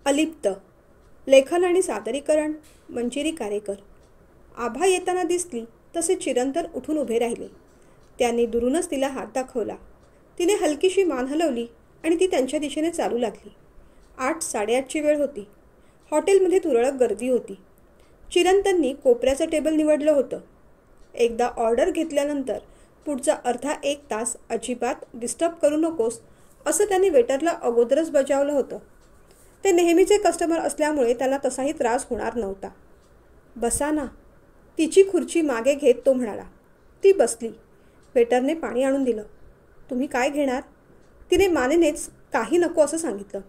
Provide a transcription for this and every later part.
अलिप्त. लेखन आणि सादरीकरण मंजिरी कारेकर. आभा येताना दिसली तसे चिरंतन उठून उभे राहिले. त्यांनी दुरूनच तिला हात दाखवला. तिने हलकीशी मान हलवली आणि ती त्यांच्या दिशेने चालू लागली. 8:30ची वेळ होती. हॉटेलमध्ये तुरळक गर्दी होती. चिरंतननी कोपऱ्याचं टेबल निवडलं होतं. एकदा ऑर्डर घेतल्यानंतर पुढचा अर्धा एक तास अजिबात डिस्टर्ब करू नकोस असं त्यांनी वेटरला अगोदरच बजावलं होतं. ते नेहमीचे कस्टमर असल्यामुळे त्यांना तसाही त्रास होणार नव्हता. बसा ना, तिची खुर्ची मागे घेत तो म्हणाला. ती बसली. वेटरने पाणी आणून दिलं. तुम्ही काय घेणार? तिने मानेनेच काही नको असं सांगितलं.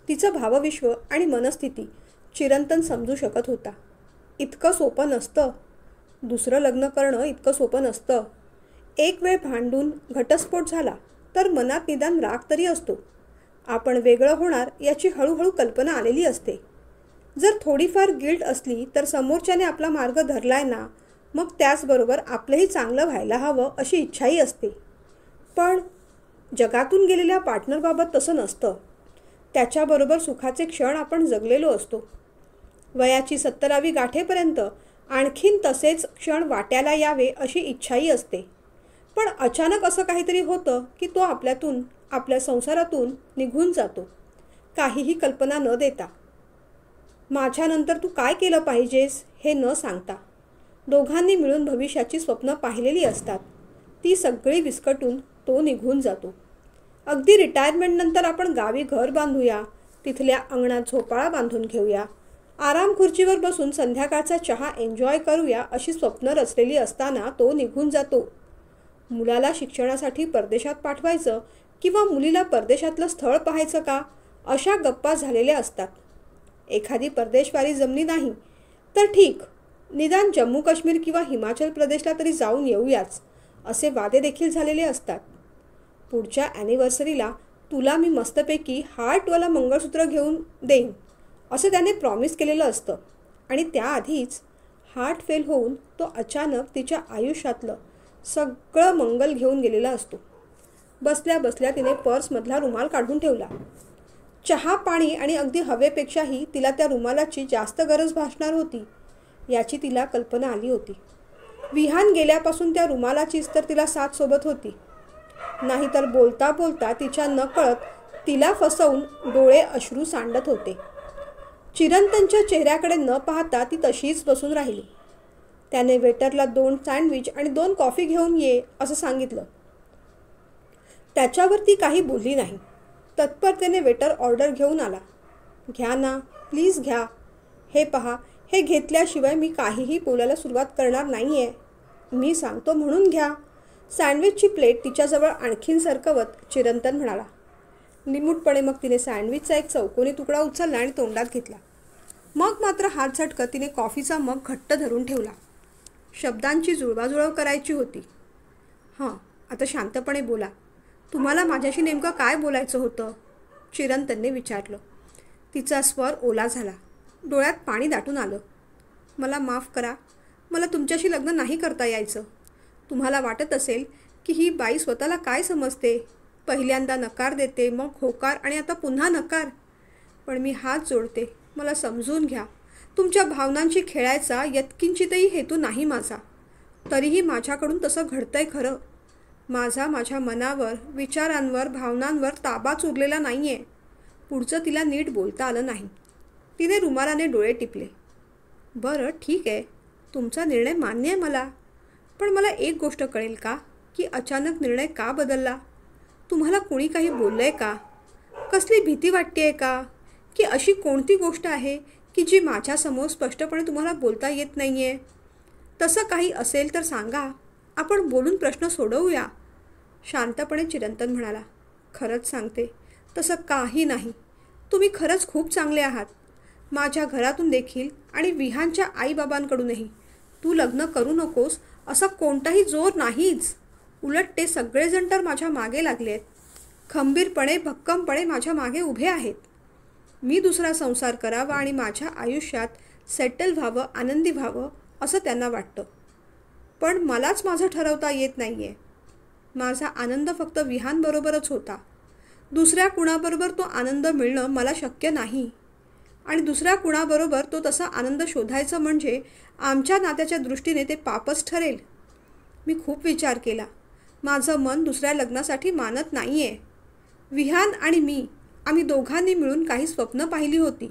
तिचं भावविश्व आणि मनस्थिती चिरंतन समजू शकत होता. इतकं सोपं नसतं. दुसरं लग्न करणं इतकं सोपं नसतं. एक वेळ भांडून घटस्फोट झाला तर मनात निदान राग तरी असतो. आपण वेगळं होणार याची हळूहळू कल्पना आलेली असते. जर थोडीफार गिल्ट असली तर समोरच्याने आपला मार्ग धरलाय ना, मग त्याचबरोबर आपलंही चांगलं व्हायला हवं अशी इच्छाही असते. पण जगातून गेलेल्या पार्टनरबाबत तसं नसतं. त्याच्याबरोबर सुखाचे क्षण आपण जगलेलो असतो. वयाची 70वी गाठेपर्यंत आणखीन तसेच क्षण वाट्याला यावे अशी इच्छाही असते. पण अचानक असं काहीतरी होतं की तो आपल्यातून, आपल्या संसारातून निघून जातो, काहीही कल्पना न देता. माझ्यानंतर तू काय केलं पाहिजेस हे न सांगता. दोघांनी मिळून भविष्याची स्वप्न पाहिलेली असतात. ती सगळी विस्कटून तो निघून जातो. अगदी रिटायरमेंटनंतर आपण गावी घर बांधूया, तिथल्या अंगणात झोपाळा बांधून घेऊया, आराम खुर्चीवर बसून संध्याकाळचा चहा एन्जॉय करूया अशी स्वप्न रचलेली असताना तो निघून जातो. मुलाला शिक्षणासाठी परदेशात पाठवायचं किंवा मुलीला परदेशातलं स्थळ पाहायचं का अशा गप्पा झालेल्या असतात. एखादी परदेशवारी जमली नाही तर ठीक, निदान जम्मू काश्मीर किंवा हिमाचल प्रदेशला तरी जाऊन येऊयाच असे वादे देखील झालेले असतात. पुढच्या ॲनिव्हर्सरीला तुला मी मस्तपैकी हार्टवाला मंगळसूत्र घेऊन देईन असं त्याने प्रॉमिस केलेलं असतं आणि त्याआधीच हार्ट फेल होऊन तो अचानक तिच्या आयुष्यातलं सगळं मंगल घेऊन गेलेला असतो. बसल्या बसल्या तिने पर्समधला रुमाल काढून ठेवला. चहा पाणी आणि अगदी हवेपेक्षाही तिला त्या रुमालाची जास्त गरज भासणार होती याची तिला कल्पना आली होती. विहान गेल्यापासून त्या रुमालाचीच तर तिला साथ सोबत होती. नाहीतर बोलता बोलता तिच्या नकळत तिला फसवून डोळे अश्रू सांडत होते. चिरंतनच्या चेहऱ्याकडे न पाहता ती तशीच बसून राहिली. त्याने वेटरला 2 सँडविच आणि 2 कॉफी घेऊन ये असं सांगितलं. त्याच्यावर ती काही बोलली नाही. तत्परतेने वेटर ऑर्डर घेऊन आला. घ्या ना, प्लीज घ्या. हे पहा, हे घेतल्याशिवाय मी काहीही बोलायला सुरुवात करणार नाही आहे. मी सांगतो म्हणून घ्या. सँडविचची प्लेट तिच्याजवळ आणखीन सरकवत चिरंतन म्हणाला. निमूटपणे मग तिने सँडविचचा एक चौकोनी तुकडा उचलला आणि तोंडात घेतला. मग मात्र हात झटकत तिने कॉफीचा मग घट्ट धरून ठेवला. शब्दांची जुळवाजुळव करायची होती. हां, आता शांतपणे बोला. तुम्हाला माझ्याशी नेमकं काय बोलायचं होतं? चिरंतनने विचारलं. तिचा स्वर ओला झाला. डोळ्यात पाणी दाटून आलं. मला माफ करा, मला तुमच्याशी लग्न नाही करता यायचं. तुम्हाला वाटत असेल की ही बाई स्वतःला काय समजते, पहिल्यांदा नकार देते, मग होकार आणि आता पुन्हा नकार. पण मी हात जोडते, मला समजून घ्या. तुमच्या भावनांशी खेळायचा यत्किंचितही हेतू नाही माझा. तरीही माझ्याकडून तसं घडतंय खरं. माझ्या मनावर, विचारांवर, भावनांवर ताबाच उरलेला नाही आहे. पुढचं तिला नीट बोलता आलं नाही. तिने रुमालाने डोळे टिपले. बरं ठीक आहे, तुमचा निर्णय मान्य आहे मला. पण मला एक गोष्ट कळेल का की अचानक निर्णय का बदलला? तुम्हाला कोणी काही बोललं आहे का? कसली भीती वाटते आहे का? की अशी कोणती गोष्ट आहे की जी माझ्यासमोर स्पष्टपणे तुम्हाला बोलता येत नाही आहे? तसं काही असेल तर सांगा, आपण बोलून प्रश्न सोडवूया. शांतपणे चिरंतन म्हणाला. खरंच सांगते, तसं काही नाही. तुम्ही खरंच खूप चांगले आहात. माझ्या घरातून देखील आणि विहानच्या आईबाबांकडूनही तू लग्न करू नकोस असा कोणताही जोर नाहीच. उलट ते सगळेजण तर माझ्या मागे लागले आहेत. खंबीरपणे, भक्कमपणे माझ्या मागे उभे आहेत. मी दुसरा संसार करावा आणि माझ्या आयुष्यात सेटल व्हावं, आनंदी व्हावं असं त्यांना वाटतं. पण मलाच माझं ठरवता येत नाही आहे. माझा आनंद फक्त विहानबरोबरच होता. दुसऱ्या कुणाबरोबर तो आनंद मिळणं मला शक्य नाही आणि दुसऱ्या कुणाबरोबर तो तसा आनंद शोधायचं म्हणजे आमच्या नात्याच्या दृष्टीने ते पापच ठरेल. मी खूप विचार केला. माझं मन दुसऱ्या लग्नासाठी मानत नाही आहे. विहान आणि मी आम्ही दोघांनी मिळून काही स्वप्न पाहिली होती.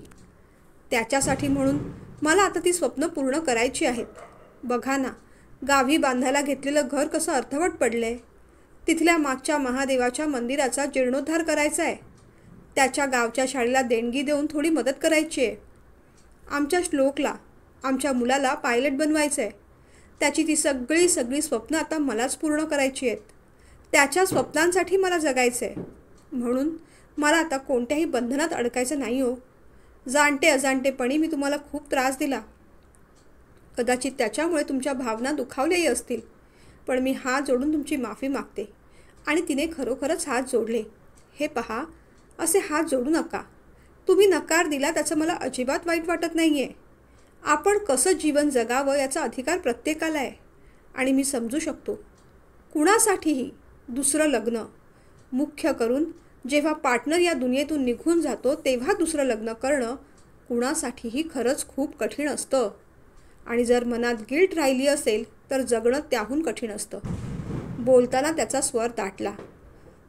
त्याच्यासाठी म्हणून मला आता ती स्वप्न पूर्ण करायची आहेत. बघा ना, गावी बांधायला घेतलेलं घर कसं अर्धवट पडलं आहे. तिथल्या मागच्या महादेवाच्या मंदिराचा जीर्णोद्धार करायचा आहे. त्याच्या गावच्या शाळेला देणगी देऊन थोडी मदत करायची आहे. आमच्या श्लोकला, आमच्या मुलाला पायलट बनवायचं आहे. त्याची ती सगळी स्वप्न आता मलाच पूर्ण करायची आहेत. त्याच्या स्वप्नांसाठी मला जगायचं आहे. म्हणून मला आता कोणत्याही बंधनात अडकायचं नाही हो. जाणते अजाणतेपणी मी तुम्हाला खूप त्रास दिला. कदाचित त्याच्यामुळे तुमच्या भावना दुखावल्याही असतील. पण मी हात जोडून तुमची माफी मागते. आणि तिने खरोखरच हात जोडले. हे पहा, असे हात जोडू नका. तुम्ही नकार दिला त्याचं मला अजिबात वाईट वाटत नाही आहे. आपण कसं जीवन जगावं याचा अधिकार प्रत्येकाला आहे. आणि मी समजू शकतो. कुणासाठीही दुसरं लग्न, मुख्य करून जेव्हा पार्टनर या दुनियेतून निघून जातो तेव्हा दुसरं लग्न करणं कुणासाठीही खरंच खूप कठीण असतं. आणि जर मनात गिल्ट राहिली असेल तर जगणं त्याहून कठीण असतं. बोलताना त्याचा स्वर दाटला.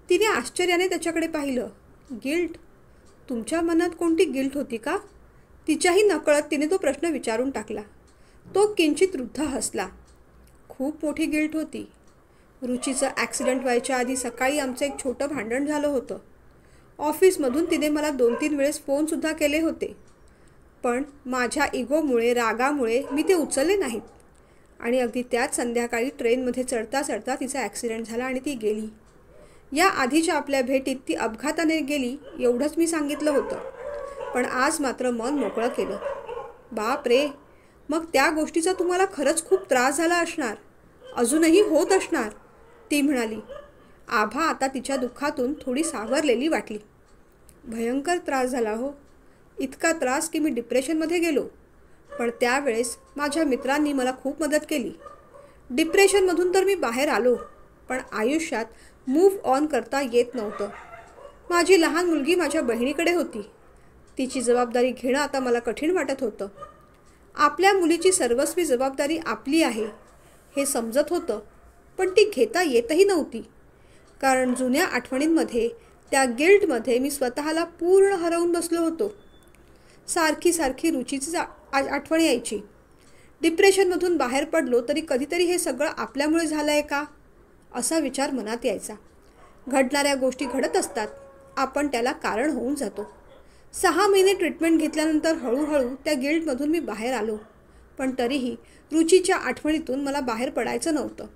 तिने आश्चर्याने त्याच्याकडे पाहिलं. गिल्ट? तुमच्या मनात कोणती गिल्ट होती का? तिच्याही नकळत तिने तो प्रश्न विचारून टाकला. तो किंचित रुद्ध हसला. खूप मोठी गिल्ट होती. रुचीचं ॲक्सिडेंट व्हायच्या आधी सकाळी आमचं एक छोटं भांडण झालं होतं. ऑफिसमधून तिने मला 2-3 वेळेस फोनसुद्धा केले होते. पण माझ्या इगोमुळे, रागामुळे मी ते उचलले नाहीत. आणि अगदी त्याच संध्याकाळी ट्रेनमध्ये चढता चढता तिचा ॲक्सिडेंट झाला आणि ती गेली. या आधीच्या आपल्या भेटीत ती अपघाताने गेली एवढंच मी सांगितलं होतं. पण आज मात्र मन मोकळं केलं. बाप रे, मग त्या गोष्टीचा तुम्हाला खरंच खूप त्रास झाला असणार. अजूनही होत असणार, ती म्हणाली. आभा आता तिच्या दुःखातून थोडी सावरलेली वाटली. भयंकर त्रास झाला हो. इतका त्रास की मी डिप्रेशनमध्ये गेलो. पण त्यावेळेस माझ्या मित्रांनी मला खूप मदत केली. डिप्रेशनमधून तर मी बाहेर आलो, पण आयुष्यात मूव्ह ऑन करता येत नव्हतं. माझी लहान मुलगी माझ्या बहिणीकडे होती. तिची जबाबदारी घेणं आता मला कठीण वाटत होतं. आपल्या मुलीची सर्वस्वी जबाबदारी आपली आहे हे समजत होतं, पण ती घेता येतही नव्हती. कारण जुन्या आठवणींमध्ये, त्या गिल्टमध्ये मी स्वतःला पूर्ण हरवून बसलो होतो. सारखी रुचीची आठवण यायची. डिप्रेशनमधून बाहेर पडलो तरी कधीतरी हे सगळं आपल्यामुळे झालं आहे का, असा विचार मनात यायचा. घडणाऱ्या गोष्टी घडत असतात, आपण त्याला कारण होऊन जातो. 6 महिने ट्रीटमेंट घेतल्यानंतर हळूहळू त्या गिल्टमधून मी बाहेर आलो. पण तरीही रुचीच्या आठवणीतून मला बाहेर पडायचं नव्हतं.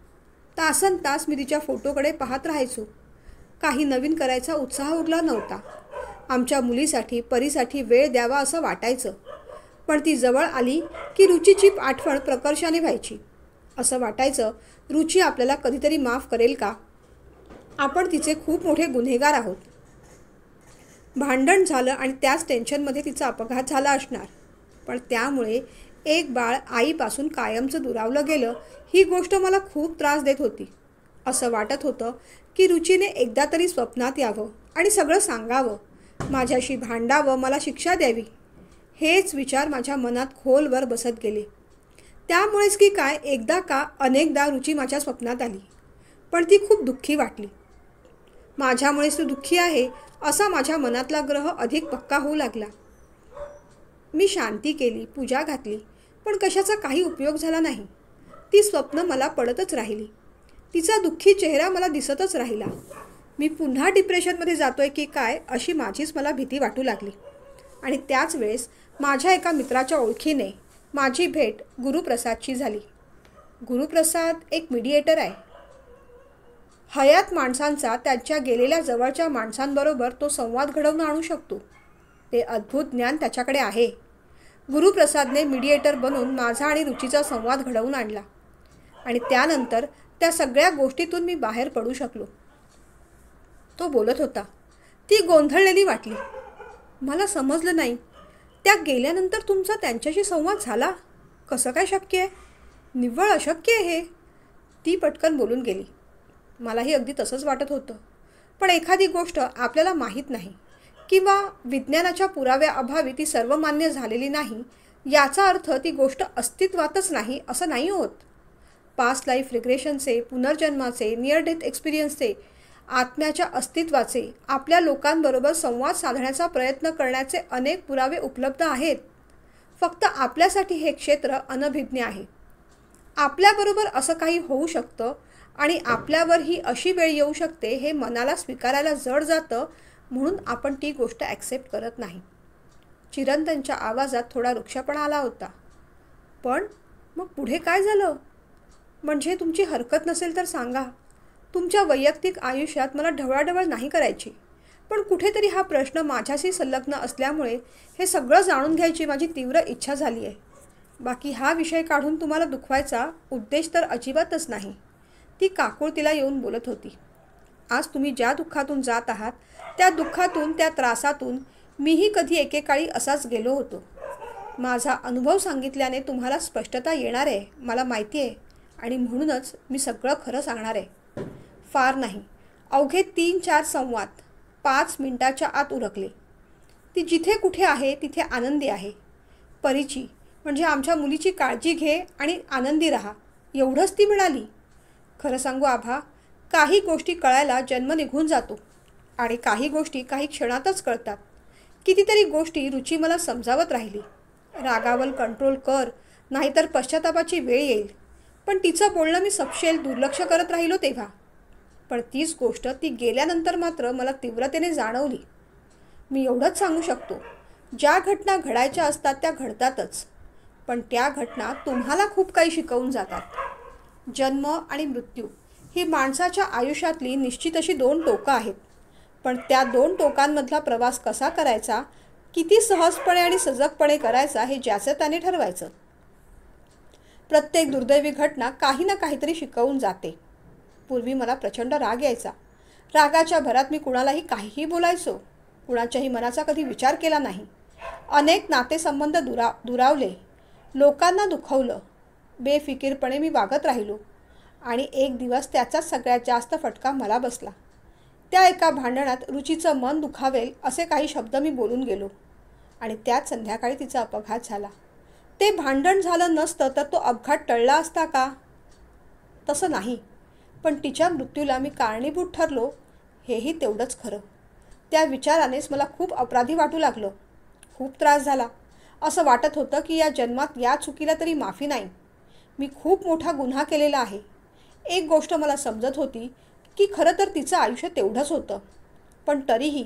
तासनतास मी तिच्या फोटोकडे पाहत राहायचो. काही नवीन करायचा उत्साह उरला नव्हता. आमच्या मुलीसाठी, परीसाठी वेळ द्यावा असं वाटायचं. पण ती जवळ आली की रुचीची आठवण प्रकर्षाने व्हायची. असं वाटायचं, रुची आपल्याला कधीतरी माफ करेल का? आपण तिचे खूप मोठे गुन्हेगार आहोत. भांडण झालं आणि त्याच टेन्शनमध्ये तिचा अपघात झाला असणार. पण त्यामुळे एक बाळ आईपासून कायमचं दुरावलं गेलं ही गोष्ट मला खूप त्रास देत होती. असं वाटत होतं की रुचीने एकदा तरी स्वप्नात यावं आणि सगळं सांगावं, माझ्याशी भांडावं, मला शिक्षा द्यावी. हेच विचार माझ्या मनात खोलवर बसत गेले. त्यामुळेच की काय, एकदा का अनेकदा रुची माझ्या स्वप्नात आली. पण ती खूप दुःखी वाटली. माझ्यामुळेच तू दुःखी आहे असा माझ्या मनातला ग्रह अधिक पक्का होऊ लागला. मी शांती केली, पूजा घातली, पण कशाचा काही उपयोग झाला नाही. ती स्वप्न मला पडतच राहिली. तिचा दुःखी चेहरा मला दिसतच राहिला. मी पुन्हा डिप्रेशनमध्ये जातोय की काय अशी माझीच मला भीती वाटू लागली. आणि त्याच वेळेस माझ्या एका मित्राच्या ओळखीने माझी भेट गुरुप्रसादची झाली. गुरुप्रसाद एक मीडिएटर आहे. हयात माणसांचा त्यांच्या गेलेल्या जवळच्या माणसांबरोबर तो संवाद घडवून आणू शकतो. ते अद्भुत ज्ञान त्याच्याकडे आहे. गुरुप्रसादने मीडिएटर बनून माझा आणि रुचीचा संवाद घडवून आणला. आणि त्यानंतर त्या सगळ्या गोष्टीतून मी बाहेर पडू शकलो. तो बोलत होता. ती गोंधळलेली वाटली. मला समजलं नाही, त्या गेल्यानंतर तुमचा त्यांच्याशी संवाद झाला? कसं काय शक्य आहे? निव्वळ अशक्य आहे हे. ती पटकन बोलून गेली. मलाही अगदी तसंच वाटत होतं. पण एखादी गोष्ट आपल्याला माहीत नाही किंवा विज्ञानाच्या पुराव्याअभावी ती सर्वमान्य झालेली नाही, याचा अर्थ ती गोष्ट अस्तित्वातच नाही असं नाही होत. पास्ट लाईफ रिग्रेशनचे, पुनर्जन्माचे, नियर डेथ एक्सपिरियन्सचे, आत्म्याच्या अस्तित्वाचे, आपल्या लोकांबरोबर संवाद साधण्याचा प्रयत्न करण्याचे अनेक पुरावे उपलब्ध आहेत. फक्त आपल्यासाठी हे क्षेत्र अनभिज्ञ आहे. आपल्याबरोबर असं काही होऊ शकतं आणि आपल्यावर ही अशी वेळ येऊ शकते हे मनाला स्वीकारायला जड जातं, म्हणून आपण ती गोष्ट ॲक्सेप्ट करत नाही. चिरंतनच्या आवाजात थोडा रुक्षपणा आला होता. पण मग पुढे काय झालं? म्हणजे तुमची हरकत नसेल तर सांगा. तुमच्या वैयक्तिक आयुष्यात मला ढवळाढवळ नाही करायची, पण कुठेतरी हा प्रश्न माझ्याशी संलग्न असल्यामुळे हे सगळं जाणून घ्यायची माझी तीव्र इच्छा झाली आहे. बाकी हा विषय काढून तुम्हाला दुखवायचा उद्देश तर अजिबातच नाही. ती काकुळतीला येऊन बोलत होती. आज तुम्ही ज्या दुःखातून जात आहात त्या दुःखातून, त्या त्रासातून मीही कधी एकेकाळी असाच गेलो होतो. माझा अनुभव सांगितल्याने तुम्हाला स्पष्टता येणार आहे, मला माहिती आहे, आणि म्हणूनच मी सगळं खरं सांगणार आहे. फार नाही, अवघे 3-4 संवाद 5 मिनिटाच्या आत उरकले. ती जिथे कुठे आहे तिथे आनंदी आहे. परीची म्हणजे आमच्या मुलीची काळजी घे आणि आनंदी राहा, एवढंच ती म्हणाली. खरं सांगू आभा, काही गोष्टी कळायला जन्म निघून जातो आणि काही गोष्टी काही क्षणातच कळतात. कितीतरी गोष्टी रुची मला समजावत राहिली. रागावर कंट्रोल कर, नाहीतर पश्चातापाची वेळ येईल. पण तिचं बोलणं मी सपशेल दुर्लक्ष करत राहिलो तेव्हा. पण तीच गोष्ट ती गेल्यानंतर मात्र मला तीव्रतेने जाणवली. मी एवढंच सांगू शकतो, ज्या घटना घडायच्या असतात त्या घडतातच, पण त्या घटना तुम्हाला खूप काही शिकवून जातात. जन्म आणि मृत्यू ही माणसाच्या आयुष्यातली निश्चित अशी 2 टोकं आहेत. पण त्या 2 टोकांमधला प्रवास कसा करायचा, किती सहजपणे आणि सजगपणे करायचा हे ज्याचं त्याने ठरवायचं. प्रत्येक दुर्दैवी घटना काही ना काहीतरी शिकवून जाते. पूर्वी मला प्रचंड राग यायचा. रागाच्या भरात मी कुणालाही काहीही बोलायचो. कुणाच्याही मनाचा कधी विचार केला नाही. अनेक नातेसंबंध दुरावले, लोकांना दुखवलं. बेफिकीरपणे मी वागत राहिलो आणि एक दिवस त्याचाच सगळ्यात जास्त फटका मला बसला. त्या एका भांडणात रुचीचं मन दुखावेल असे काही शब्द मी बोलून गेलो आणि त्याच संध्याकाळी तिचा अपघात झाला. ते भांडण झालं नसतं तर तो अपघात टळला असता का? तसं नाही, पण तिच्या मृत्यूला मी कारणीभूत ठरलो हेही तेवढंच खरं. त्या विचारानेच मला खूप अपराधी वाटू लागलं. खूप त्रास झाला. असं वाटत होतं की या जन्मात या चुकीला तरी माफी नाही. मी खूप मोठा गुन्हा केलेला आहे. एक गोष्ट मला समजत होती की खरं तर तिचं आयुष्य तेवढंच होतं, पण तरीही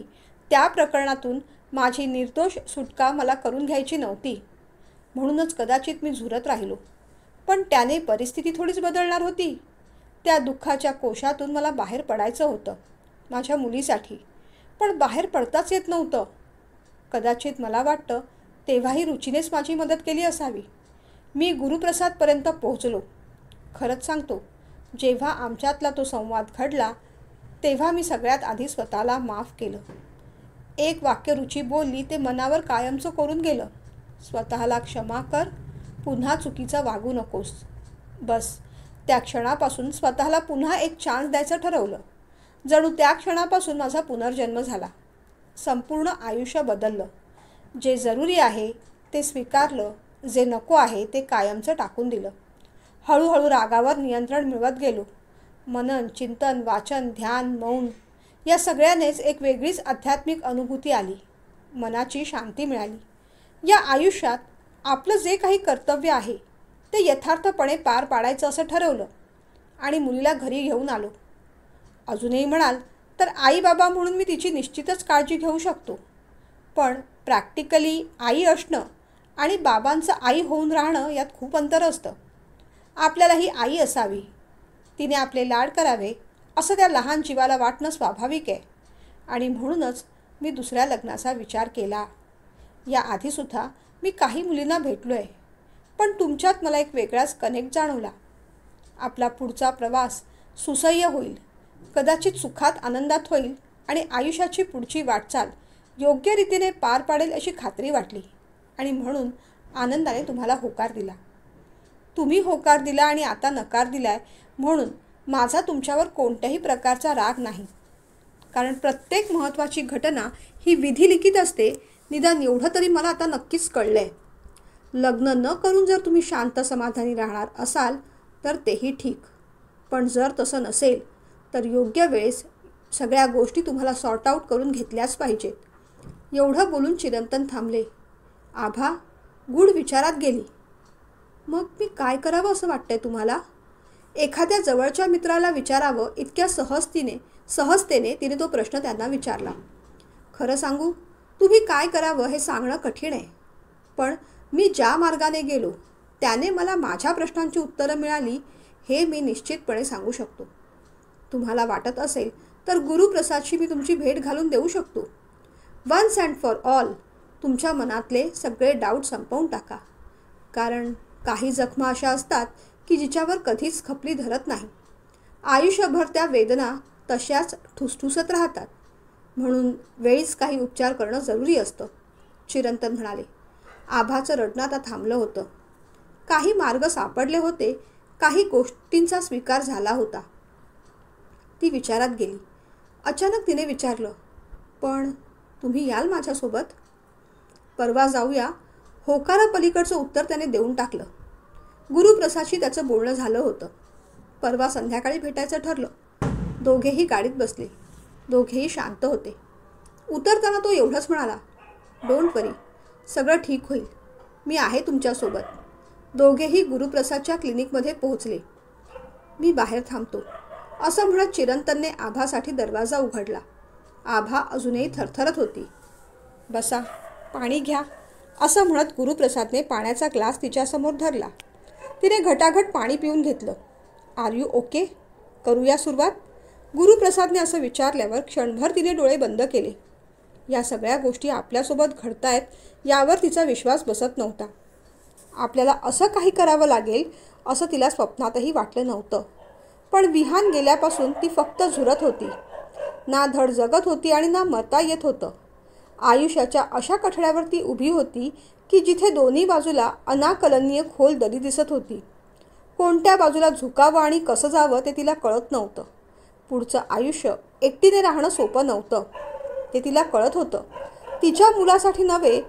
त्या प्रकरणातून माझी निर्दोष सुटका मला करून घ्यायची नव्हती. म्हणूनच कदाचित मी झुरत राहिलो. पण त्याने परिस्थिती थोडीच बदलणार होती. त्या दुःखाच्या कोशातून मला बाहेर पडायचं होतं माझ्या मुलीसाठी, पण बाहेर पडताच येत नव्हतं. कदाचित मला वाटतं तेव्हाही रुचीनेच माझी मदत केली असावी. मी गुरुप्रसादपर्यंत पोहोचलो. खरंच सांगतो, जेव्हा आमच्यातला तो संवाद घडला तेव्हा मी सगळ्यात आधी स्वतःला माफ केलं. एक वाक्य रुची बोलली ते मनावर कायमचं करून गेलं. स्वतःला क्षमा कर, पुन्हा चुकीचं वागू नकोस. बस त्या क्षणापासून स्वतःला पुन्हा एक चान्स द्यायचं ठरवलं. जणू त्या क्षणापासून माझा पुनर्जन्म झाला. संपूर्ण आयुष्य बदललं. जे जरुरी आहे ते स्वीकारलं, जे नको आहे ते कायमचं टाकून दिलं. हळूहळू रागावर नियंत्रण मिळवत गेलो. मनन, चिंतन, वाचन, ध्यान, मौन या सगळ्यानेच एक वेगळीच आध्यात्मिक अनुभूती आली. मनाची शांती मिळाली. या आयुष्यात आपलं जे काही कर्तव्य आहे ते यथार्थपणे पार पाडायचं असं ठरवलं आणि मुलीला घरी घेऊन आलो. अजूनही म्हणाल तर आई बाबा म्हणून मी तिची निश्चितच काळजी घेऊ शकतो, पण प्रॅक्टिकली आई असणं आणि बाबांचं आई होऊन राहणं यात खूप अंतर असतं. आपल्याला ही आई असावी, तिने आपले लाड करावे असं त्या लहान जीवाला वाटणं स्वाभाविक आहे आणि म्हणूनच मी दुसऱ्या लग्नाचा विचार केला. याआधीसुद्धा मी काही मुलींना भेटलो आहे, पण तुमच्यात मला एक वेगळाच कनेक्ट जाणवला. आपला पुढचा प्रवास सुसह्य होईल, कदाचित सुखात आनंदात होईल आणि आयुष्याची पुढची वाटचाल योग्य रीतीने पार पाडेल अशी खात्री वाटली आणि म्हणून आनंदाने तुम्हाला होकार दिला. तुम्ही होकार दिला आणि आता नकार दिलाय म्हणून माझा तुमच्यावर कोणत्याही प्रकारचा राग नाही. कारण प्रत्येक महत्त्वाची घटना ही विधिलिखित असते. निदान एवढं तरी मला आता नक्कीच कळलंय. लग्न न करून जर तुम्ही शांत समाधानी राहणार असाल तर तेही ठीक, पण जर तसं नसेल तर योग्य वेळेस सगळ्या गोष्टी तुम्हाला सॉर्ट आऊट करून घेतल्याच पाहिजेत. एवढं बोलून चिरंतन थांबले. आभा गूढ विचारात गेली. मग मी काय करावं असं वाटतंय तुम्हाला? एखाद्या जवळच्या मित्राला विचारावं इतक्या सहजतेने तिने तो प्रश्न त्यांना विचारला. खरं सांगू, तुम्ही काय करावं हे सांगणं कठीण आहे. पण मी ज्या मार्गाने गेलो त्याने मला माझ्या प्रश्नांची उत्तरं मिळाली हे मी निश्चितपणे सांगू शकतो. तुम्हाला वाटत असेल तर गुरुप्रसादशी मी तुमची भेट घालून देऊ शकतो. वन्स अँड फॉर ऑल तुमच्या मनातले सगळे डाऊट संपवून टाका. कारण काही जखमा अशा असतात की जिच्यावर कधीच खपली धरत नाही. आयुष्यभर त्या वेदना तशाच ठुसठुसत राहतात. म्हणून वेळीच काही उपचार करणं जरुरी असतं, चिरंतन म्हणाले. आभाचं रडणं आता थांबलं होतं. काही मार्ग सापडले होते, काही गोष्टींचा स्वीकार झाला होता. ती विचारात गेली. अचानक तिने विचारलं, पण तुम्ही याल माझ्यासोबत? परवा जाऊया, होकारापलीकडचं उत्तर त्याने देऊन टाकलं. गुरुप्रसादशी त्याचं बोलणं झालं होतं. परवा संध्याकाळी भेटायचं ठरलं. दोघेही गाडीत बसले. दोघेही शांत होते. उतरताना तो एवढंच म्हणाला, डोंट वरी, सगळं ठीक होईल. मी आहे तुमच्यासोबत. दोघेही गुरुप्रसादच्या क्लिनिकमध्ये पोहोचले. मी बाहेर थांबतो असं म्हणत चिरंतनने आभासाठी दरवाजा उघडला. आभा अजूनही थरथरत होती. बसा, पाणी घ्या असं म्हणत गुरुप्रसादने पाण्याचा ग्लास तिच्यासमोर धरला. तिने घटाघट पाणी पिऊन घेतलं. Are you okay? करूया सुरुवात? गुरुप्रसादने असं विचारल्यावर क्षणभर तिने डोळे बंद केले. या सगळ्या गोष्टी आपल्यासोबत घडतायत यावर तिचा विश्वास बसत नव्हता. आपल्याला असं काही करावं लागेल असं तिला स्वप्नातही वाटलं नव्हतं. पण विहान गेल्यापासून ती फक्त झुरत होती. ना धड जगत होती आणि ना मरता येत होतं. आयुष्याच्या अशा कठड्यावर ती उभी होती की जिथे दोन्ही बाजूला अनाकलनीय खोल दरी दिसत होती. कोणत्या बाजूला झुकावं आणि कसं जावं ते तिला कळत नव्हतं. पुढचं आयुष्य एकटीने राहणं सोपं नव्हतं, ते तिला कळत होतं. तिच्या मुलासाठी नव्हे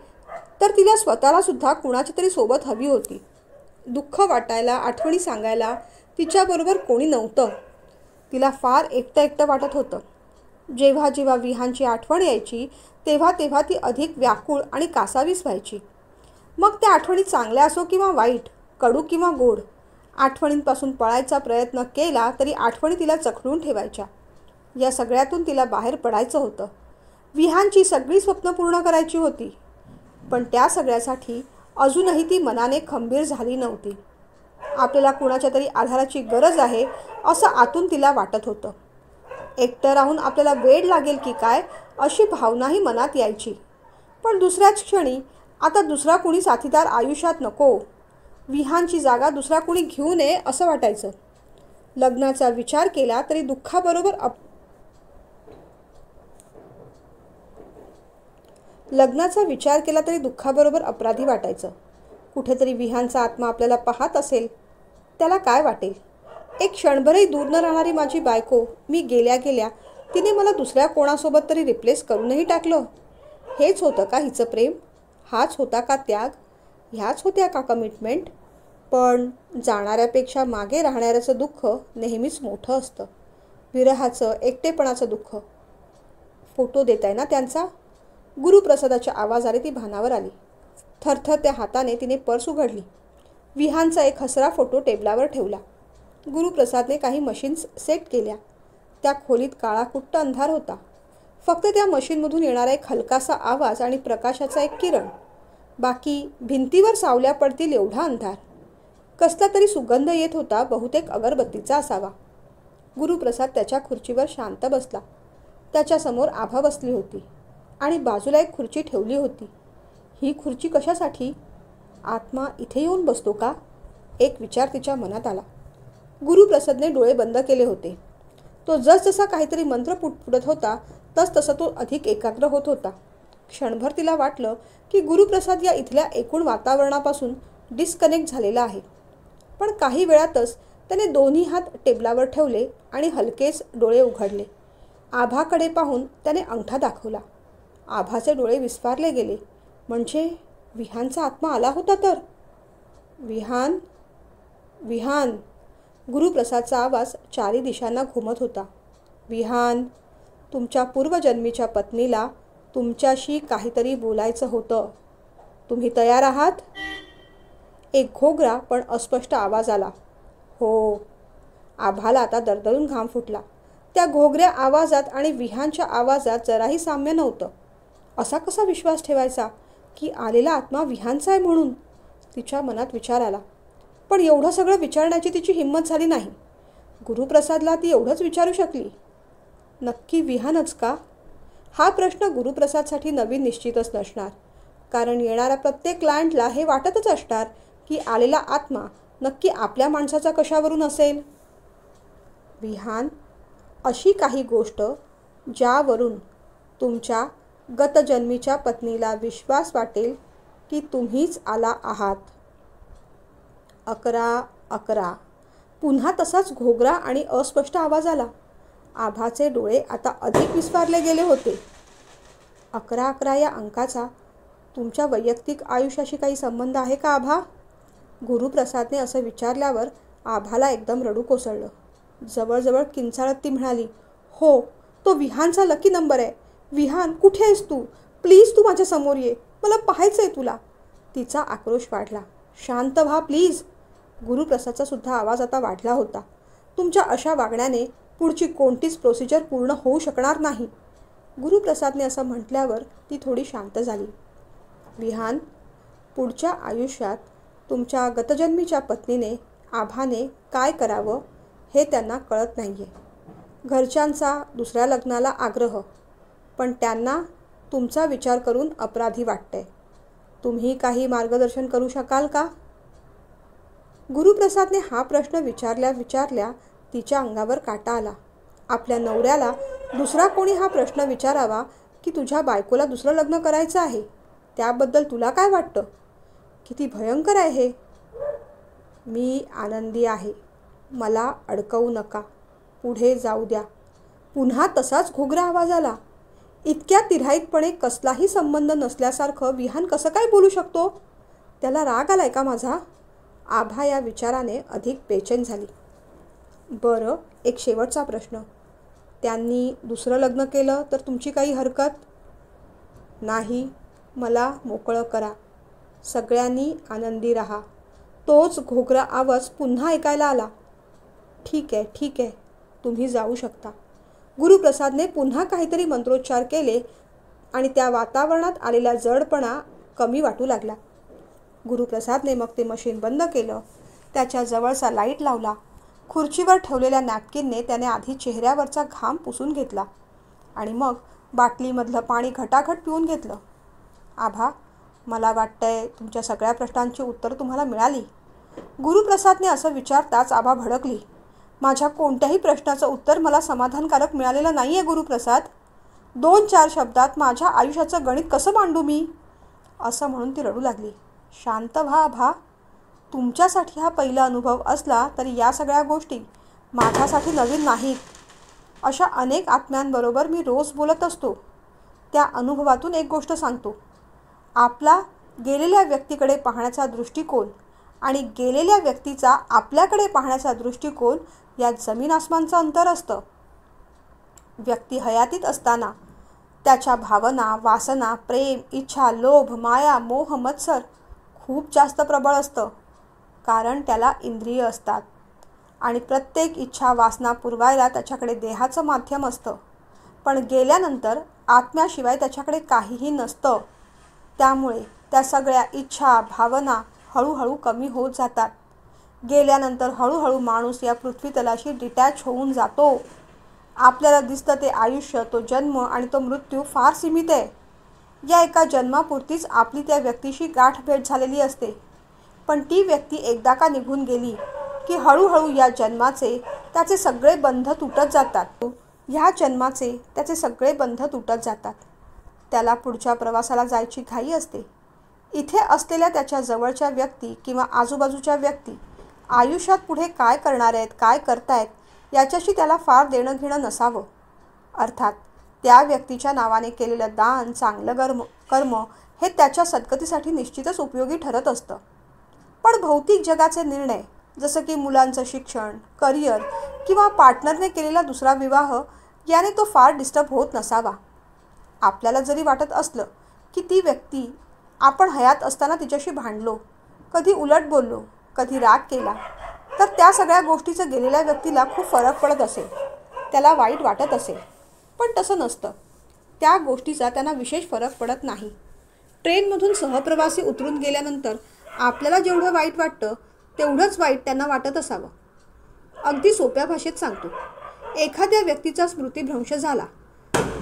तर तिला स्वतःला सुद्धा कुणाची तरी सोबत हवी होती. दुःख वाटायला, आठवणी सांगायला तिच्याबरोबर कोणी नव्हतं. तिला फार एकटं वाटत होतं. जेव्हा जेव्हा विहानची आठवण यायची तेव्हा तेव्हा ती अधिक व्याकुळ आणि कासावीस व्हायची. मग त्या आठवणी चांगल्या असो किंवा वाईट, कडू किंवा गोड, आठवणींपासून पळायचा प्रयत्न केला तरी आठवणी तिला जखडून ठेवायच्या. या सगळ्यातून तिला बाहेर पडायचं होतं. विहानची सगळी स्वप्न पूर्ण करायची होती. पण त्या सगळ्यासाठी अजूनही ती मनाने खंबीर झाली नव्हती. आपल्याला कुणाच्या तरी आधाराची गरज आहे असं आतून तिला वाटत होतं. एकटं राहून आपल्याला वेड लागेल की काय अशी भावनाही मनात यायची. पण दुसऱ्याच क्षणी आता दुसरा कुणी साथीदार आयुष्यात नको, विहानची जागा दुसरा कुणी घेऊ नये असं वाटायचं. लग्नाचा विचार केला तरी दुःखाबरोबर अपराधी वाटायचं. कुठेतरी विहानचा आत्मा आपल्याला पाहत असेल, त्याला काय वाटेल? एक क्षणभरही दूर न राहणारी माझी बायको मी गेल्या गेल्या तिने मला दुसऱ्या कोणासोबत तरी रिप्लेस करूनही टाकलं. हेच होतं का हिचं प्रेम? हाच होता का त्याग? ह्याच होत्या का कमिटमेंट? पण जाणाऱ्यापेक्षा मागे राहणाऱ्याचं दुःख नेहमीच मोठं असतं. विरहाचं, एकटेपणाचं दुःख. फोटो देताय ना त्यांचा? गुरुप्रसादाच्या आवाजाने ती भानावर आली. थरथरत्या हाताने तिने पर्स उघडली. विहानचा एक हसरा फोटो टेबलावर ठेवला. गुरुप्रसादने काही मशीन्स सेट केल्या. त्या खोलीत काळाकुट्ट अंधार होता. फक्त त्या मशीनमधून येणारा एक हलकासा आवाज आणि प्रकाशाचा एक किरण. बाकी भिंतीवर सावल्या पडतील एवढा अंधार. कसला तरी सुगंध येत होता, बहुतेक अगरबत्तीचा असावा. गुरुप्रसाद त्याच्या खुर्चीवर शांत बसला. त्याच्यासमोर आभा बसली होती आणि बाजूला एक खुर्ची ठेवली होती. ही खुर्ची कशासाठी? आत्मा इथे येऊन बसतो का? एक विचार तिच्या मनात आला. गुरुप्रसादने डोळे बंद केले होते. तो जसजसा काहीतरी मंत्र पुटपुटत होता तसतसा तो अधिक एकाग्र होत होता. क्षणभर तिला वाटलं की गुरुप्रसाद या इथल्या एकूण वातावरणापासून डिस्कनेक्ट झालेला आहे. पण काही वेळातच त्याने दोन्ही हात टेबलावर ठेवले आणि हलकेच डोळे उघडले. आभाकडे पाहून त्याने अंगठा दाखवला. आभाचे डोळे विस्फारले गेले. म्हणजे विहानचा आत्मा आला होता तर? विहान, विहान. गुरुप्रसादचा आवाज चारी दिशांना घुमत होता. विहान, तुमच्या पूर्वजन्मीच्या पत्नीला तुमच्याशी काहीतरी बोलायचं होतं. तुम्ही तयार आहात? एक घोगरा पण अस्पष्ट आवाज आला. हो. आभाला आता दरदरून घाम फुटला. त्या घोगऱ्या आवाजात आणि विहानच्या आवाजात जराही साम्य नव्हतं. असा कसा विश्वास ठेवायचा की आलेला आत्मा विहानचा आहे म्हणून? तिच्या मनात विचार आला. पण एवढं सगळं विचारण्याची तिची हिंमत झाली नाही. गुरुप्रसादला ती एवढंच विचारू शकली. नक्की विहानच का? हा प्रश्न गुरुप्रसादसाठी नवीन निश्चितच नसणार. कारण येणाऱ्या प्रत्येक क्लायंटला हे वाटतच असणार की आलेला आत्मा नक्की आपल्या माणसाचा कशावरून असेल. विहान, अशी काही गोष्ट ज्यावरून तुमच्या गतजन्मीच्या पत्नीला विश्वास वाटेल की तुम्हीच आला आहात. 11:11. पुन्हा तसाच घोगरा आणि अस्पष्ट आवाज आला. आभाचे डोळे आता अधिक विस्फारले गेले होते. 11:11 या अंकाचा तुमच्या वैयक्तिक आयुष्याशी काही संबंध आहे का आभा? गुरुप्रसादने असं विचारल्यावर आभाला एकदम रडू कोसळलं. जवळजवळ किंचाळत ती म्हणाली, हो, तो विहानचा लकी नंबर आहे. विहान, कुठे आहेस तू? प्लीज तू माझ्या समोर ये. मला पाहायचंय तुला. तिचा आक्रोश वाढला. शांत व्हा प्लीज. गुरुप्रसादचा सुद्धा आवाज आता वाढला होता. तुमच्या अशा वागण्याने पुढची कोणतीच प्रोसिजर पूर्ण होऊ शकणार नाही. गुरुप्रसादने असं म्हटल्यावर ती थोडी शांत झाली. विहान, पुढच्या आयुष्यात तुमच्या गतजन्मीच्या पत्नीने आभाने काय करावं हे त्यांना कळत नाहीये. घरच्यांचा दुसऱ्या लग्नाला आग्रह, पण त्यांना तुमचा विचार करून अपराधी वाटतंय. तुम्ही काही मार्गदर्शन करू शकाल का? गुरुप्रसादने हा प्रश्न विचारल्या तिच्या अंगावर काटा आला. आपल्या नवऱ्याला दुसरा कोणी हा प्रश्न विचारावा की तुझ्या बायकोला दुसरं लग्न करायचं आहे, त्याबद्दल तुला काय वाटतं? किती भयंकर आहे हे. मी आनंदी आहे. मला अडकवू नका. पुढे जाऊ द्या. पुन्हा तसाच घोगरा आवाज आला. इतक्या तिऱ्हाईतपणे कसलाही संबंध नसल्यासारखं विहान कसं काय बोलू शकतो? त्याला राग आलाय का माझा? आभा या विचाराने अधिक बेचैन झाली. बरं, एक शेवटचा प्रश्न. त्यांनी दुसरं लग्न केलं तर तुमची काही हरकत? नाही. मला मोकळं करा. सगळ्यांनी आनंदी राहा. तोच घोगरा आवाज पुन्हा ऐकायला आला. ठीक आहे, ठीक आहे. तुम्ही जाऊ शकता. गुरुप्रसादने पुन्हा काहीतरी मंत्रोच्चार केले आणि त्या वातावरणात आलेला जडपणा कमी वाटू लागला. गुरुप्रसादने मग ते मशीन बंद केलं. त्याच्या जवळचा लाईट लावला. खुर्चीवर ठेवलेल्या नॅपकिनने त्याने आधी चेहऱ्यावरचा घाम पुसून घेतला आणि मग बाटलीमधलं पाणी घटाघट पिऊन घेतलं. आभा, मला वाटतंय तुमच्या सगळ्या प्रश्नांची उत्तरं तुम्हाला मिळाली. गुरुप्रसादने असं विचारताच आभा भडकली. माझ्या कोणत्याही प्रश्नाचं उत्तर मला समाधानकारक मिळालेलं नाही आहे गुरुप्रसाद. 2-4 शब्दात माझ्या आयुष्याचं गणित कसं मांडू मी? असं म्हणून ती रडू लागली. शांत व्हा आभा. तुमच्यासाठी हा पहिला अनुभव असला तरी या सगळ्या गोष्टी माझ्यासाठी नवीन नाहीत. अशा अनेक आत्म्यांबरोबर मी रोज बोलत असतो. त्या अनुभवातून एक गोष्ट सांगतो. आपला गेलेल्या व्यक्तीकडे पाहण्याचा दृष्टिकोन आणि गेलेल्या व्यक्तीचा आपल्याकडे पाहण्याचा दृष्टिकोन यात जमीन आसमानचं अंतर असतं. व्यक्ती हयातीत असताना त्याच्या भावना, वासना, प्रेम, इच्छा, लोभ, माया, मोह, मत्सर खूप जास्त प्रबळ असतं. कारण त्याला इंद्रिय असतात आणि प्रत्येक इच्छा, वासना पुरवायला त्याच्याकडे देहाचं माध्यम असतं. पण गेल्यानंतर आत्म्याशिवाय त्याच्याकडे काहीही नसतं. त्यामुळे त्या सगळ्या इच्छा, भावना हळूहळू कमी होत जातात. गेल्यानंतर हळूहळू माणूस या पृथ्वीतलाशी डिटॅच होऊन जातो. आपल्याला दिसतं ते आयुष्य, तो जन्म आणि तो मृत्यू फार सीमित आहे. या एका जन्मापुरतीच आपली त्या व्यक्तीशी गाठभेट झालेली असते. पण ती व्यक्ती एकदा का निघून गेली की हळूहळू या जन्माचे त्याचे सगळे बंध तुटत जातात. ह्या जन्माचे त्याचे सगळे बंध तुटत जातात. त्याला पुढच्या प्रवासाला जायची घाई असते. इथे असलेल्या त्याच्या जवळच्या व्यक्ती किंवा आजूबाजूच्या व्यक्ती आयुष्यात पुढे काय करणार आहेत, काय करतायत याच्याशी त्याला फार देणं घेणं नसावं. अर्थात त्या व्यक्तीच्या नावाने केलेलं दान, चांगलं कर्म हे त्याच्या सद्गतीसाठी निश्चितच उपयोगी ठरत असतं. पण भौतिक जगाचे निर्णय, जसं की मुलांचं शिक्षण, करिअर किंवा पार्टनरने केलेला दुसरा विवाह, याने तो फार डिस्टर्ब होत नसावा. आपल्याला जरी वाटत असलं की ती व्यक्ती आपण हयात असताना तिच्याशी भांडलो, कधी उलट बोललो, कधी राग केला, तर त्या सगळ्या गोष्टीचं गेलेल्या व्यक्तीला खूप फरक पडत असेल, त्याला वाईट वाटत असेल. पण तसं नसतं. त्या गोष्टीचा त्यांना विशेष फरक पडत नाही. ट्रेनमधून सहप्रवासी उतरून गेल्यानंतर आपल्याला जेवढं वाईट वाटतं तेवढंच वाईट त्यांना वाटत असावं. अगदी सोप्या भाषेत सांगतो, एखाद्या व्यक्तीचा स्मृतिभ्रंश झाला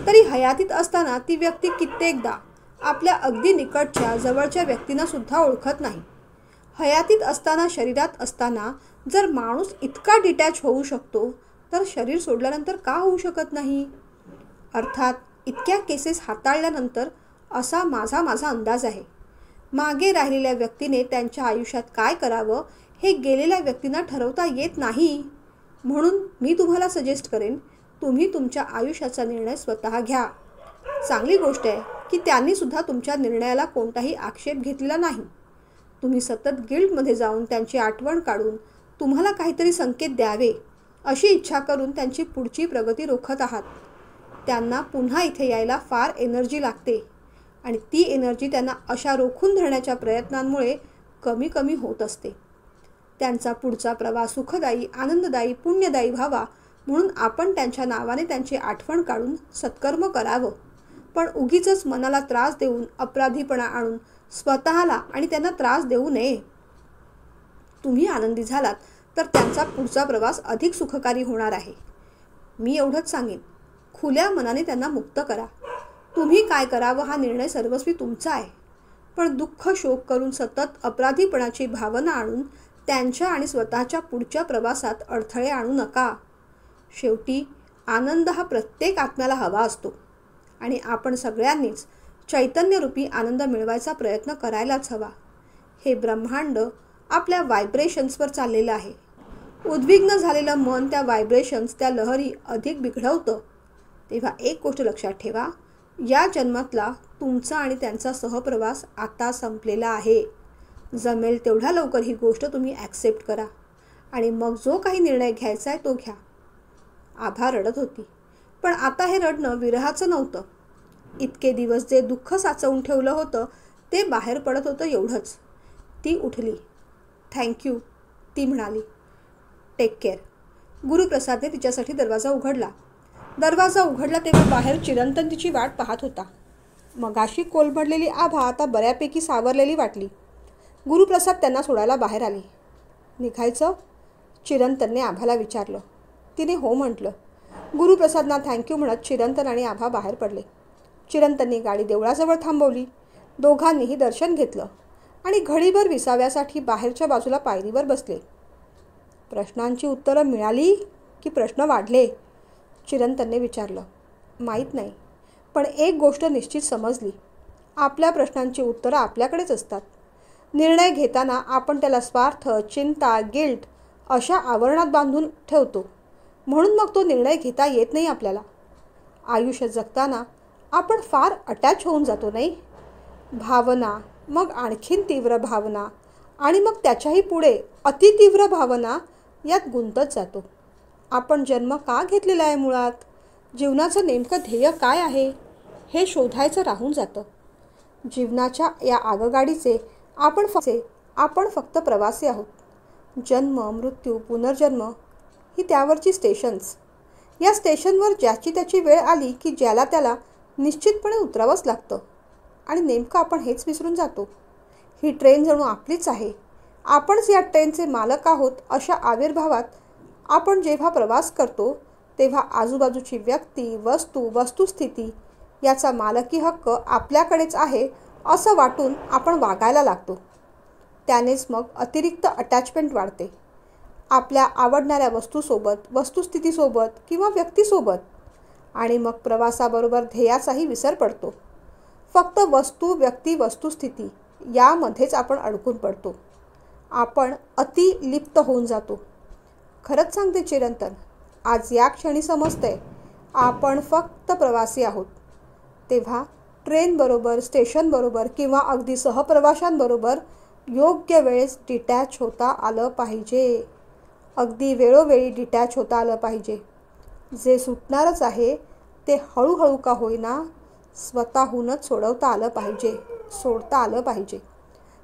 तरी हयातीत असताना ती व्यक्ती कित्येकदा आपल्या अगदी निकटच्या जवळच्या व्यक्तींना सुद्धा ओळखत नाही. हयातीत असताना, शरीरात असताना जर माणूस इतका डिटॅच होऊ शकतो, तर शरीर सोडल्यानंतर का होऊ शकत नाही? अर्थात इतक्या केसेस हाताळल्यानंतर असा माझा अंदाज आहे. मागे राहिलेल्या व्यक्तीने त्यांच्या आयुष्यात काय करावं हे गेलेल्या व्यक्तींना ठरवता येत नाही. म्हणून मी तुम्हाला सजेस्ट करेन, तुम्ही तुमच्या आयुष्याचा निर्णय स्वतः घ्या. चांगली गोष्ट आहे की त्यांनी सुद्धा तुमच्या निर्णयाला कोणताही आक्षेप घेतलेला नाही. तुम्ही सतत गिल्टमध्ये जाऊन त्यांची आठवण काढून तुम्हाला काहीतरी संकेत द्यावे अशी इच्छा करून त्यांची पुढची प्रगती रोखत आहात. त्यांना पुन्हा इथे यायला फार एनर्जी लागते आणि ती एनर्जी त्यांना अशा रोखून धरण्याच्या प्रयत्नांमुळे कमी कमी होत असते. त्यांचा पुढचा प्रवास सुखदायी, आनंददायी, पुण्यदायी व्हावा म्हणून आपण त्यांच्या नावाने त्यांची आठवण काढून सत्कर्म करावं. पण उगीचच मनाला त्रास देऊन, अपराधीपणा आणून स्वतःला आणि त्यांना त्रास देऊ नये. तुम्ही आनंदी झालात तर त्यांचा पुढचा प्रवास अधिक सुखकारी होणार आहे. मी एवढंच सांगेन, खुल्या मनाने त्यांना मुक्त करा. तुम्ही काय करावं हा निर्णय सर्वस्वी तुमचा आहे. पण दुःख, शोक करून सतत अपराधीपणाची भावना आणून त्यांच्या आणि स्वतःच्या पुढच्या प्रवासात अडथळे आणू नका. शेवटी आनंद हा प्रत्येक आत्म्याला हवा असतो आणि आपण सगळ्यांनीच चैतन्यरूपी आनंद मिळवायचा प्रयत्न करायलाच हवा. हे ब्रह्मांड आपल्या व्हायब्रेशन्सवर चाललेलं आहे. उद्विग्न झालेलं मन त्या व्हायब्रेशन्स, त्या लहरी अधिक बिघडवतं. तेव्हा एक गोष्ट लक्षात ठेवा, या जन्मातला तुमचा आणि त्यांचा सहप्रवास आता संपलेला आहे. जमेल तेवढ्या लवकर ही गोष्ट तुम्ही ॲक्सेप्ट करा आणि मग जो काही निर्णय घ्यायचा आहे तो घ्या. आभा रडत होती, पण आता हे रडणं विरहाचं नव्हतं. इतके दिवस जे दुःख साचवून ठेवलं होतं ते बाहेर पडत होतं एवढंच. ती उठली. थँक्यू, ती म्हणाली. Take care. गुरुप्रसादने तिच्यासाठी दरवाजा उघडला. दरवाजा उघडला तेव्हा बाहेर चिरंतन तिची वाट पाहत होता. मगाशी कोलमडलेली आभा आता बऱ्यापैकी सावरलेली वाटली. गुरुप्रसाद त्यांना सोडायला बाहेर आले. निघायचं? चिरंतनने आभाला विचारलं. तिने हो म्हटलं. गुरुप्रसादना थँक्यू म्हणत चिरंतन आणि आभा बाहेर पडले. चिरंतनने गाडी देवळाजवळ थांबवली. दोघांनीही दर्शन घेतलं आणि घडीभर विसाव्यासाठी बाहेरच्या बाजूला पायरीवर बसले. प्रश्नांची उत्तरं मिळाली की प्रश्न वाढले? चिरंतनने विचारलं. माहीत नाही, पण एक गोष्ट निश्चित समजली. आपल्या प्रश्नांची उत्तरं आपल्याकडेच असतात. निर्णय घेताना आपण त्याला स्वार्थ, चिंता, गिल्ट अशा आवरणात बांधून ठेवतो. म्हणून मग तो निर्णय घेता येत नाही आपल्याला. आयुष्य जगताना आपण फार अटॅच होऊन जातो नाही? भावना, मग आणखीन तीव्र भावना आणि मग त्याच्याही पुढे अतितीव्र भावना यात गुंतत जातो. आपण जन्म का घेतलेला आहे मुळात? जीवनाचं नेमकं ध्येय काय आहे हे शोधायचं राहून जातं. जीवनाच्या या आगगाडीचे आपण फक्त प्रवासी आहोत. जन्म, मृत्यू, पुनर्जन्म ही त्यावरची स्टेशन्स. या स्टेशनवर ज्याची त्याची वेळ आली की ज्याला त्याला निश्चितपणे उतरावंच लागतं आणि नेमकं आपण हेच विसरून जातो. ही ट्रेन जणू आपलीच आहे. आपणच या ट्रेनचे मालक आहोत अशा आविर्भावात आपण जेव्हा प्रवास करतो तेव्हा आजूबाजूची व्यक्ती, वस्तू, वस्तुस्थिती याचा मालकी हक्क आपल्याकडेच आहे असं वाटून आपण वागायला लागतो. त्यानेच मग अतिरिक्त अटॅचमेंट वाढते आपल्या आवडणाऱ्या वस्तूसोबत, वस्तुस्थितीसोबत किंवा व्यक्तीसोबत. आणि मग प्रवासाबरोबर ध्येयाचाही विसर पडतो. फक्त वस्तू, व्यक्ती, वस्तुस्थिती यामध्येच आपण अडकून पडतो. आपण अतिलिप्त होऊन जातो. खरंच सांगते चिरंतन, आज या क्षणी समजतंय आपण फक्त प्रवासी आहोत. तेव्हा ट्रेनबरोबर, स्टेशनबरोबर किंवा अगदी सहप्रवाशांबरोबर योग्य वेळेस डिटॅच होता आलं पाहिजे. अगदी वेळोवेळी डिटॅच होता आलं पाहिजे. जे सुटणारच आहे ते हळूहळू का होईना स्वतःहूनच सोडता आलं पाहिजे.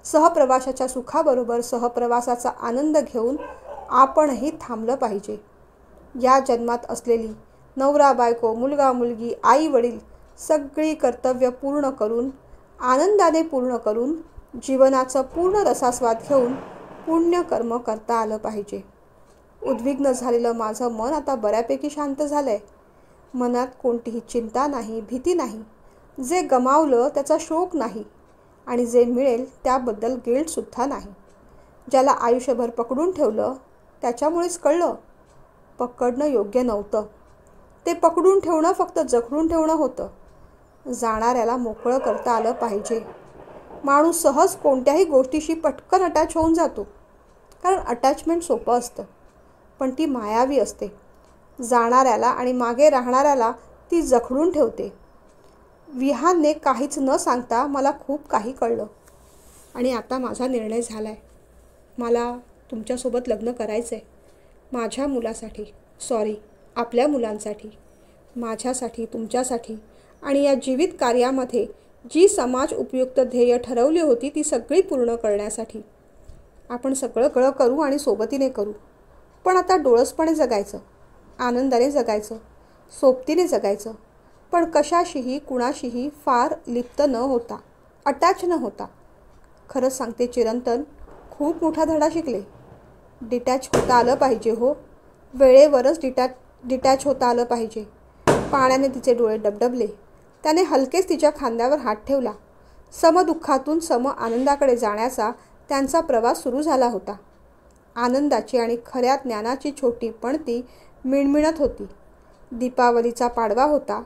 सहप्रवासाच्या सुखाबरोबर सहप्रवासाचा आनंद घेऊन आपणही थांबलं पाहिजे. या जन्मात असलेली नवरा बायको, मुलगा मुलगी, आई वडील सगळी कर्तव्य आनंदाने पूर्ण करून जीवनाचं पूर्ण रसास्वाद घेऊन पुण्यकर्म करता आलं पाहिजे. उद्विग्न झालेलं माझं मन आता बऱ्यापैकी शांत झालंय. मनात कोणतीही चिंता नाही, भीती नाही. जे गमावलं त्याचा शोक नाही आणि जे मिळेल त्याबद्दल गिल्टसुद्धा नाही. ज्याला आयुष्यभर पकडून ठेवलं त्याच्यामुळेच कळलं पकडणं योग्य नव्हतं. ते पकडून ठेवणं फक्त जखडून ठेवणं होतं. जाणाऱ्याला मोकळं करता आलं पाहिजे. माणूस सहज कोणत्याही गोष्टीशी पटकन अटॅच होऊन जातो, कारण अटॅचमेंट सोपं असतं, पण ती मायावी असते. जाणाऱ्याला आणि मागे राहणाऱ्याला ती जखडून ठेवते. विहानने काहीच न सांगता मला खूप काही कळलं आणि आता माझा निर्णय झाला आहे. मला तुमच्यासोबत लग्न करायचं आहे. माझ्या मुलासाठी, आपल्या मुलांसाठी, माझ्यासाठी, तुमच्यासाठी आणि या जीवित कार्यामध्ये जी समाज उपयुक्त ध्येय ठरवली होती ती सगळी पूर्ण करण्यासाठी. आपण सगळं करू आणि सोबतीने करू. पण आता डोळसपणे जगायचं, आनंदाने जगायचं, सोबतीने जगायचं, पण कशाशीही कुणाशीही फार लिप्त न होता, अटॅच न होता. खरंच सांगते चिरंतन, खूप मोठा धडा शिकले. डिटॅच होता आलं पाहिजे हो. वेळेवरच डिटॅच होता आलं पाहिजे. पाण्याने तिचे डोळे डबडबले. त्याने हलकेच तिच्या खांद्यावर हात ठेवला. समदुःखातून सम आनंदाकडे जाण्याचा त्यांचा प्रवास सुरू झाला होता. आनंदाची आणि खऱ्या ज्ञानाची छोटी पणती मिणमिणत होती. दीपावलीचा पाडवा होता.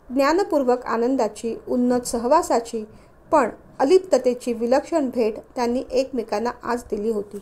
ज्ञानपूर्वक आनंदाची, उन्नत सहवासाची, पण अलिप्ततेची विलक्षण भेट त्यांनी एकमेकांना आज दिली होती.